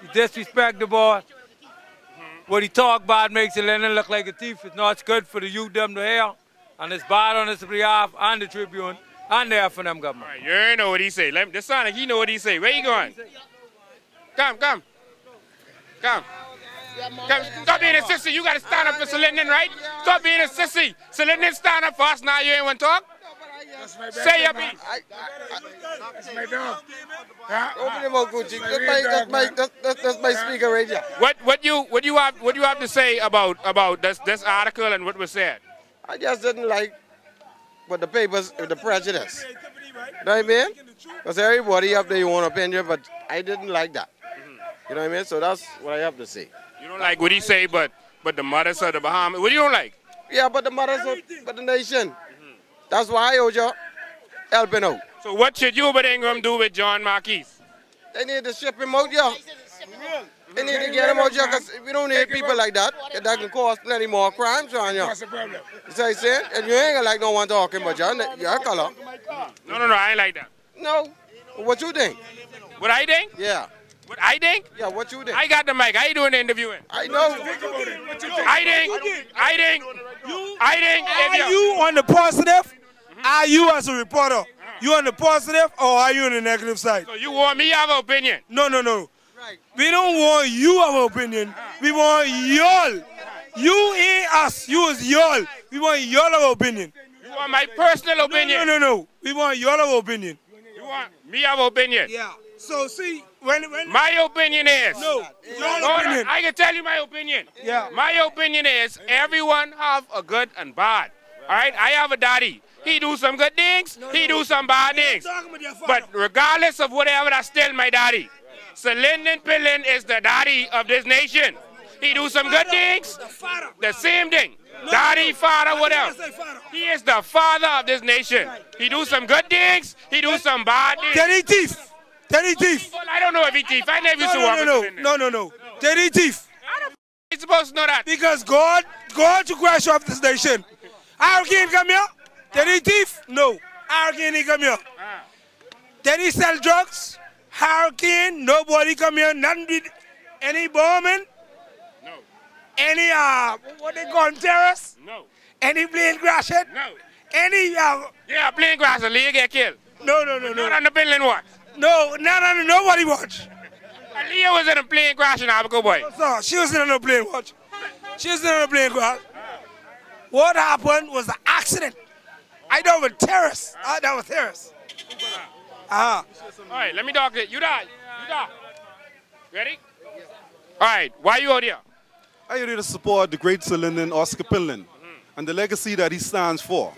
He disrespect the boss. What he talk about makes Sir Lynden look like a thief. It's not good for the youth them to hear. And it's bad on his behalf and the Tribune and the F&M government. All right, you already know what he say. This sound like he know what he say. Where you going? Come. Come. Stop being a sissy. You got to stand up for Sir Lynden, right? Stop being a sissy. Sir Lynden stand up for us. Now you ain't want to talk? Say your piece. That's my dog. Open him up, Gucci. That's my speaker right here. What you have to say about this article and what was said? I just didn't like what the papers, the prejudice. You know what I mean? Because everybody have their own opinion, but I didn't like that. You know what I mean? So that's what I have to say. You don't like what he say, but the mothers of the Bahamas. What do you don't like? Yeah, but the mothers of the nation. That's why I owe you helping out. So what should you but Ingram do with John Marquis? They need to ship him out, yeah. They need to get him out, yeah, because we don't need people like that. That can cause plenty more crimes on you. What's the problem? You see what I'm saying? And you ain't gonna like no one talking about your color. No, I ain't like that. No. What you think? What I think? Yeah. What I think? Yeah, what you think? I got the mic. How you doing the interviewing? I know. I think. Are you on the positive? Are you as a reporter? You on the positive or are you on the negative side? So you want me to have an opinion? No. We don't want you to have an opinion. We want y'all. You ain't us. You is y'all. We want y'all to have an opinion. You want my personal opinion? No. We want y'all to have an opinion. You want me to have an opinion? Yeah. So see, when my opinion is your opinion. I can tell you my opinion. Yeah. My opinion is everyone have a good and bad. All right. I have a daddy. He do some good things. He do some bad things. But regardless of whatever, that's still my daddy. Sir Lynden Pillin is the daddy of this nation. He do some good things. The same thing. Daddy, father, whatever. He is the father of this nation. He do some good things. He do some bad things. Teddy thief. Well, I don't know if he thief. I never used to work with Lynden. No. Teddy thief. How the f supposed to know that? Because God to crash off this nation. Hurricane come here. Teddy thief? No. Hurricane he come here. Teddy sell drugs. Hurricane, nobody come here. None did any bombing. No. Any what they call them, terrorists? No. Any plane crashing? No. Any yeah, plane crash, Leah get killed. No. Not on the Pillin watch. No, nobody watch. Leah was in a plane crash in Abaco boy. So she was in a plane watch. She was in a plane crash. What happened was an accident. I know with terrorists. That was terrorists. All right, let me talk to you. You die. Ready? All right, why you out here? I'm here to support the great Sir Lynden, Oscar Pillin, and the legacy that he stands for.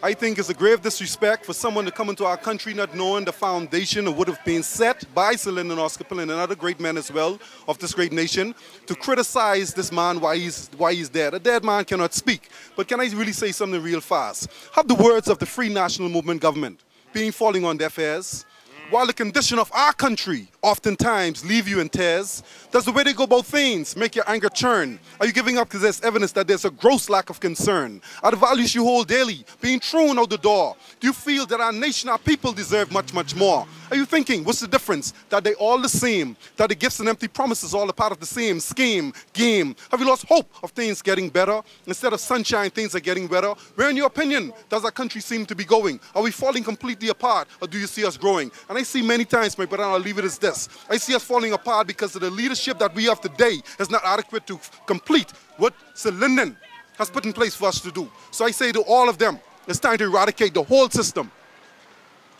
I think it's a grave disrespect for someone to come into our country not knowing the foundation of what have been set by Sir Lynden, Oscar Pillin, and other great men as well of this great nation, to criticize this man why he's dead. A dead man cannot speak. But can I really say something real fast? Have the words of the Free National Movement government been falling on deaf ears? While the condition of our country oftentimes leave you in tears, does the way they go about things make your anger churn? Are you giving up because there's evidence that there's a gross lack of concern? Are the values you hold daily being thrown out the door? Do you feel that our nation, our people deserve much, much more? Are you thinking, what's the difference? That they all the same? That the gifts and empty promises all a part of the same scheme, game? Have you lost hope of things getting better? Instead of sunshine, things are getting better. Where, in your opinion, does our country seem to be going? Are we falling completely apart, or do you see us growing? And I see many times, my brother, I'll leave it as this. I see us falling apart because of the leadership that we have today is not adequate to complete what Sir Lynden has put in place for us to do. So I say to all of them, it's time to eradicate the whole system.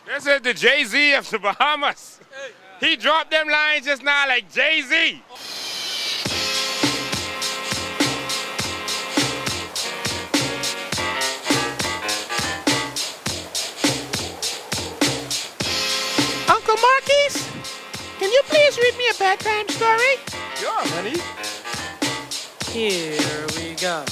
This is the Jay-Z of the Bahamas. He dropped them lines just now like Jay-Z. Uncle Marquis, can you please read me a bedtime story? Sure, honey. Here we go.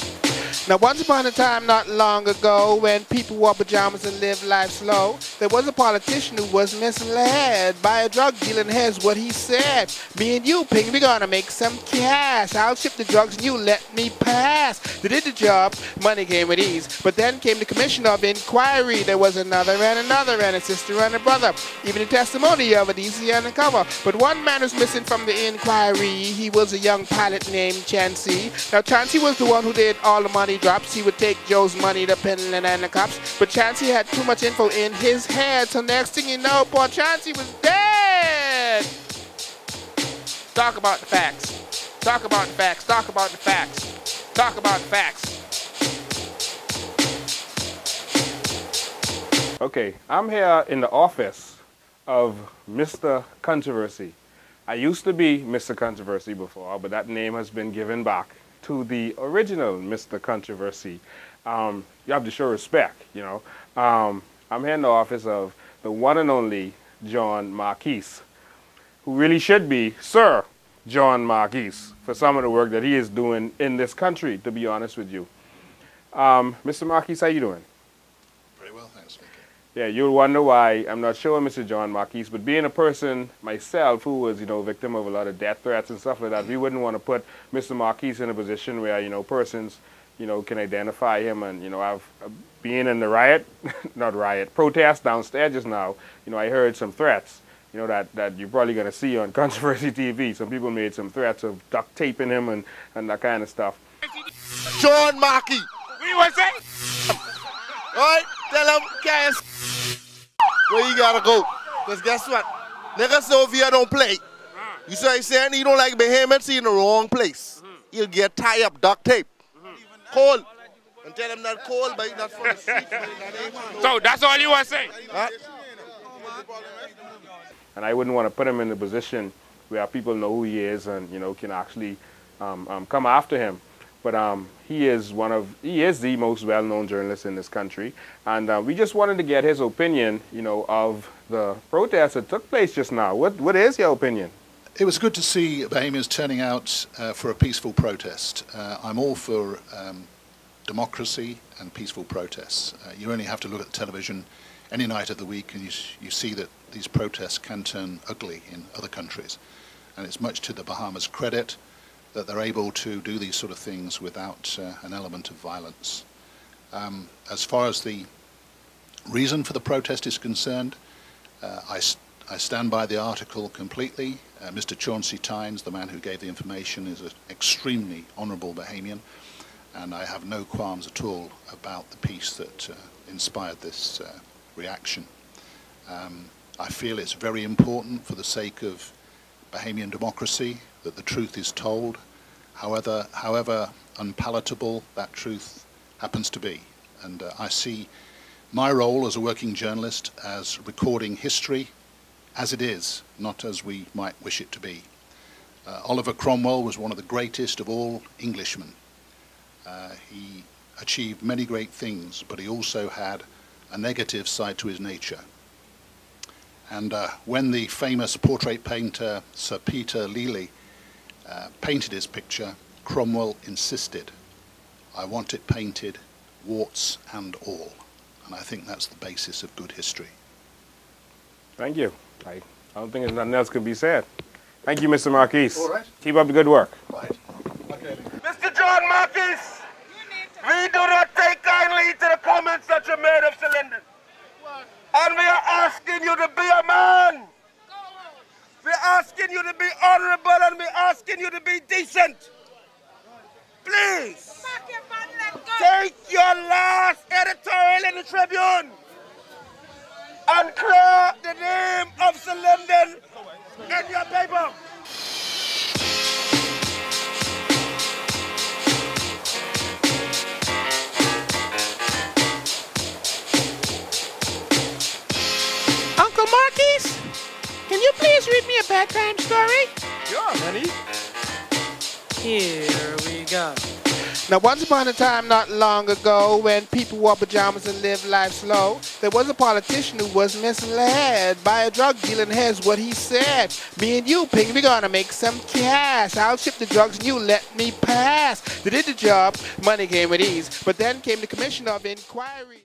Now, once upon a time, not long ago, when people wore pajamas and lived life slow, There was a politician who was misled by a drug dealer, and here's what he said. Me and you, Ping, we gonna make some cash. I'll ship the drugs and you let me pass. They did the job, money came with ease. But then came the commission of inquiry. There was another and a sister and a brother. Even the testimony of a DC undercover. But one man was missing from the inquiry. He was a young pilot named Chancey. Now Chancey was the one who did all the money drops. He would take Joe's money, the Penland and the cops. But Chancey had too much info in his head. So next thing you know, poor Chancey was dead. Talk about the facts. Talk about the facts. Talk about the facts. Talk about the facts. Okay, I'm here in the office of Mr. Controversy. I used to be Mr. Controversy before, but that name has been given back to the original Mr. Controversy. You have to show respect, you know. I'm here in the office of the one and only John Marquis, who really should be Sir John Marquis for some of the work that he is doing in this country, to be honest with you. Mr. Marquis, how you doing? Very well, thanks, Flickin. Yeah, you'll wonder why I'm not showing Mr. John Marquis, but being a person myself who was, you know, victim of a lot of death threats and stuff like that, we wouldn't want to put Mr. Marquis in a position where, you know, persons, you know, can identify him. And, you know, I've being in the riot, not riot, protest downstairs just now, you know, I heard some threats, you know, that you're probably going to see on Controversy TV. Some people made some threats of duct taping him and that kind of stuff. John Marquis. What you want to say? Alright, tell him, guys, where you gotta go. Because guess what? Niggas over here don't play. You see what I'm saying? You don't like Bahamians, you're in the wrong place. You'll get tied up, duct tape. Cold. And tell them not cold, but not for the street. So that's all you want to say? Huh? And I wouldn't want to put him in a position where people know who he is and, you know, can actually come after him. But he is the most well-known journalist in this country, and we just wanted to get his opinion, you know, of the protests that took place just now. What is your opinion? It was good to see Bahamians turning out for a peaceful protest. I'm all for democracy and peaceful protests. You only have to look at the television any night of the week and you see that these protests can turn ugly in other countries. And it's much to the Bahamas' credit that they're able to do these sort of things without an element of violence. As far as the reason for the protest is concerned, I stand by the article completely. Mr. Chauncey Tynes, the man who gave the information, is an extremely honourable Bahamian, and I have no qualms at all about the piece that inspired this reaction. I feel it's very important for the sake of Bahamian democracy that the truth is told, however unpalatable that truth happens to be. And I see my role as a working journalist as recording history as it is, not as we might wish it to be. Oliver Cromwell was one of the greatest of all Englishmen. He achieved many great things, but he also had a negative side to his nature. And when the famous portrait painter Sir Peter Lely painted his picture, Cromwell insisted, "I want it painted, warts and all." And I think that's the basis of good history. Thank you. I don't think there's nothing else could be said. Thank you, Mr. Marquis. All right. Keep up the good work. Right. Okay. Mr. John Marquis, we do not take kindly to the comments that you made of Sir Lynden. And we are asking you to be a man. We're asking you to be honorable and we're asking you to be decent. Please, take your last editorial in the Tribune and clear the name of Sir Lynden in your paper. Uncle Marquis, can you please read me a bedtime story? Sure, honey. Here we go. Now, once upon a time, not long ago, when people wore pajamas and lived life slow, there was a politician who was misled by a drug dealer, and here's what he said. Me and you, Ping, we're gonna make some cash. I'll ship the drugs and you let me pass. They did the job, money came with ease, but then came the commission of inquiry.